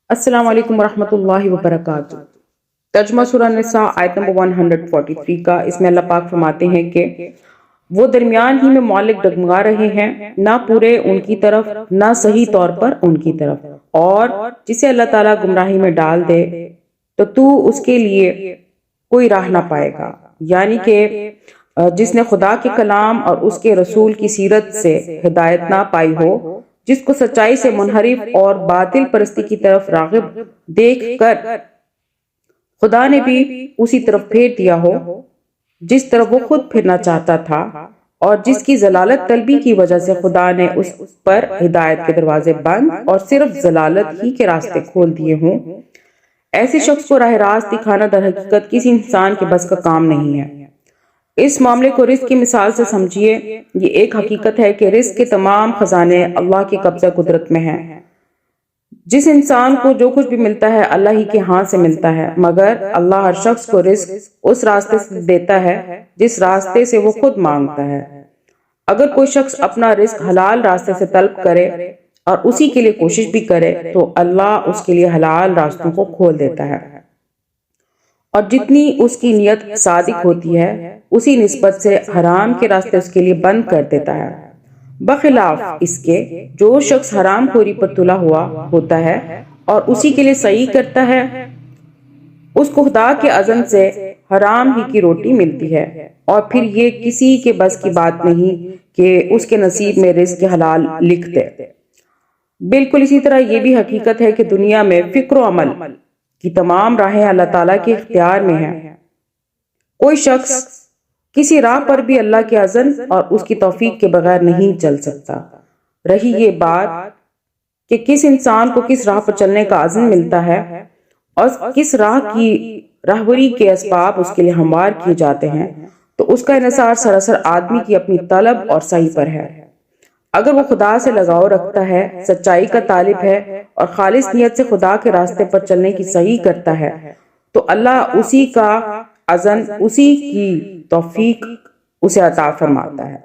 السلام علیکم ورحمۃ اللہ وبرکاتہ۔ ترجمہ سورہ نساء آیت نمبر 143 کا۔ اس میں اللہ پاک فرماتے ہیں کہ وہ درمیان ہی میں معلق ڈگمگا رہے ہیں، نہ پورے ان کی طرف نہ صحیح طور پر ان کی طرف، اور جسے اللہ تعالیٰ گمراہی میں ڈال دے تو اس کے لیے کوئی راہ نہ پائے گا، یعنی کہ جس نے خدا کے کلام اور اس کے رسول کی سیرت سے ہدایت نہ پائی ہو، جس کو سچائی سے منحرف اور باطل پرستی کی طرف راغب دیکھ کر خدا نے بھی اسی طرف پھیر دیا ہو جس طرف وہ خود پھرنا چاہتا تھا، اور جس کی ضلالت طلبی کی وجہ سے خدا نے اس پر ہدایت کے دروازے بند اور صرف ضلالت ہی کے راستے کھول دیے ہوں، ایسے شخص کو راہ راست دکھانا در حقیقت کسی انسان کے بس کا کام نہیں ہے۔ اس معاملے کو رزق کی مثال سے سمجھیے۔ یہ ایک حقیقت ہے کہ رزق کے تمام خزانے اللہ کے قبضہ قدرت میں ہیں۔ جس انسان کو جو کچھ بھی ملتا ہے اللہ ہی کے ہاں سے ملتا ہے، مگر اللہ ہر شخص کو رزق اس راستے سے دیتا ہے جس راستے سے وہ خود مانگتا ہے۔ اگر کوئی شخص اپنا رزق حلال راستے سے طلب کرے اور اسی کے لیے کوشش بھی کرے تو اللہ اس کے لیے حلال راستوں کو کھول دیتا ہے، اور جتنی اس کی نیت صادق ہوتی ہے اسی نسبت سے حرام کے راستے اس کے لیے بند کر دیتا ہے۔ بخلاف اس کے جو شخص حرام خوری پر تلا ہوا ہوتا ہے اور اسی کے لیے سعی کرتا ہے، اس کو خدا کے اذن سے حرام ہی کی روٹی ملتی ہے، اور پھر یہ کسی کے بس کی بات نہیں کہ اس کے نصیب میں رزق حلال لکھ دے۔ بالکل اسی طرح یہ بھی حقیقت ہے کہ دنیا میں فکر و عمل کی تمام راہیں اللہ تعالیٰ کے اختیار میں ہیں۔ کوئی شخص کسی راہ پر بھی اللہ کے اذن اور اس کی توفیق کے بغیر نہیں چل سکتا۔ رہی یہ بات کہ کس انسان کو کس راہ پر چلنے کا اذن ملتا ہے اور کس راہ کی راہبری کے اسباب اس کے لیے ہموار کیے جاتے ہیں، تو اس کا انحصار سراسر آدمی کی اپنی طلب اور سعی پر ہے۔ اگر وہ خدا سے لگاؤ رکھتا ہے، سچائی کا طالب ہے اور خالص نیت سے خدا کے راستے پر چلنے کی سعی کرتا ہے، تو اللہ اسی کا اذن، اسی کی توفیق اسے عطا فرماتا ہے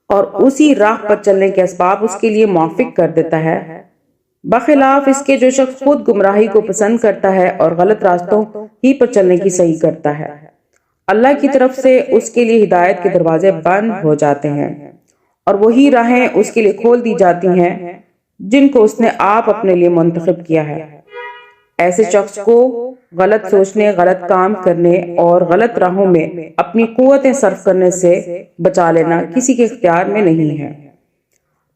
اور اسی راہ پر چلنے کے اسباب اس کے لیے موافق کر دیتا ہے۔ بخلاف اس کے جو شخص خود گمراہی کو پسند کرتا ہے اور غلط راستوں ہی پر چلنے کی سعی کرتا ہے، اللہ کی طرف سے اس کے لیے ہدایت کے دروازے بند ہو جاتے ہیں اور وہی راہیں اس کے لیے کھول دی جاتی ہیں جن کو اس نے آپ اپنے لیے منتخب کیا ہے۔ ایسے شخص کو غلط سوچنے، غلط کام کرنے اور غلط راہوں میں اپنی قوتیں صرف کرنے سے بچا لینا کسی کے اختیار میں نہیں ہے۔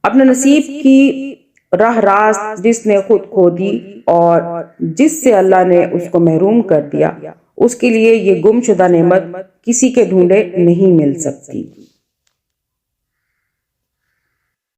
اپنے نصیب کی راہ راست جس نے خود کھو دی اور جس سے اللہ نے اس کو محروم کر دیا، اس کے لیے یہ گم شدہ نعمت کسی کے ڈھونڈے نہیں مل سکتی۔